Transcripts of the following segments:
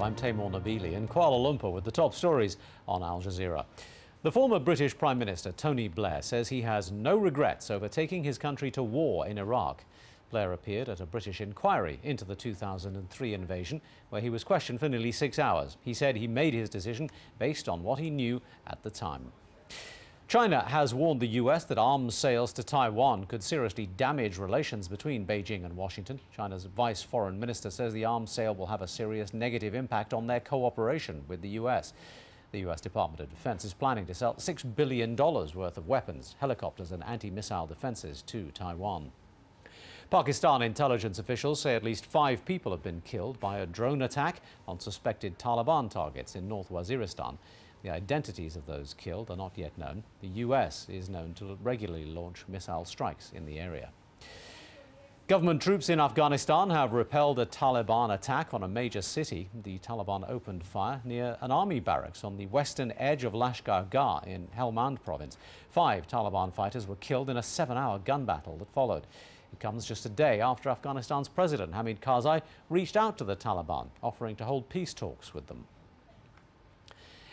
I'm Taimur Nabili in Kuala Lumpur with the top stories on Al Jazeera. The former British Prime Minister Tony Blair says he has no regrets over taking his country to war in Iraq. Blair appeared at a British inquiry into the 2003 invasion, where he was questioned for nearly 6 hours. He said he made his decision based on what he knew at the time. China has warned the US that arms sales to Taiwan could seriously damage relations between Beijing and Washington. China's vice foreign minister says the arms sale will have a serious negative impact on their cooperation with the US. The US Department of Defense is planning to sell $6 billion worth of weapons, helicopters and anti-missile defenses to Taiwan. Pakistan intelligence officials say at least 5 people have been killed by a drone attack on suspected Taliban targets in North Waziristan. The identities of those killed are not yet known. The US is known to regularly launch missile strikes in the area. Government troops in Afghanistan have repelled a Taliban attack on a major city. The Taliban opened fire near an army barracks on the western edge of Lashkar Gah in Helmand province. 5 Taliban fighters were killed in a 7-hour gun battle that followed. It comes just a day after Afghanistan's President Hamid Karzai reached out to the Taliban, offering to hold peace talks with them.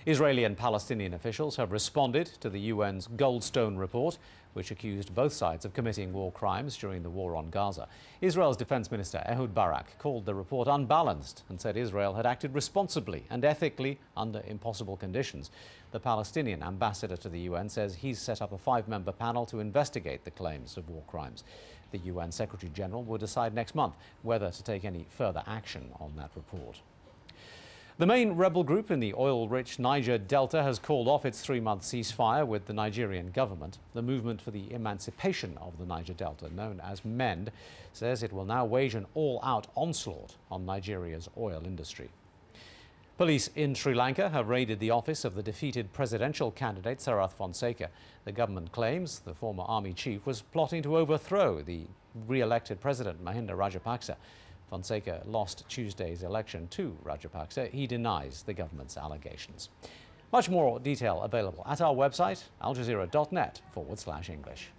Israeli and Palestinian officials have responded to the UN's Goldstone report, which accused both sides of committing war crimes during the war on Gaza. Israel's Defense Minister Ehud Barak called the report unbalanced and said Israel had acted responsibly and ethically under impossible conditions. The Palestinian ambassador to the UN says he's set up a 5-member panel to investigate the claims of war crimes. The UN Secretary General will decide next month whether to take any further action on that report. The main rebel group in the oil-rich Niger Delta has called off its 3-month ceasefire with the Nigerian government. The movement for the emancipation of the Niger Delta, known as MEND, says it will now wage an all-out onslaught on Nigeria's oil industry. Police in Sri Lanka have raided the office of the defeated presidential candidate Sarath Fonseca. The government claims the former army chief was plotting to overthrow the re-elected president Mahinda Rajapaksa. Fonseca lost Tuesday's election to Rajapaksa. He denies the government's allegations. Much more detail available at our website, aljazeera.net/English.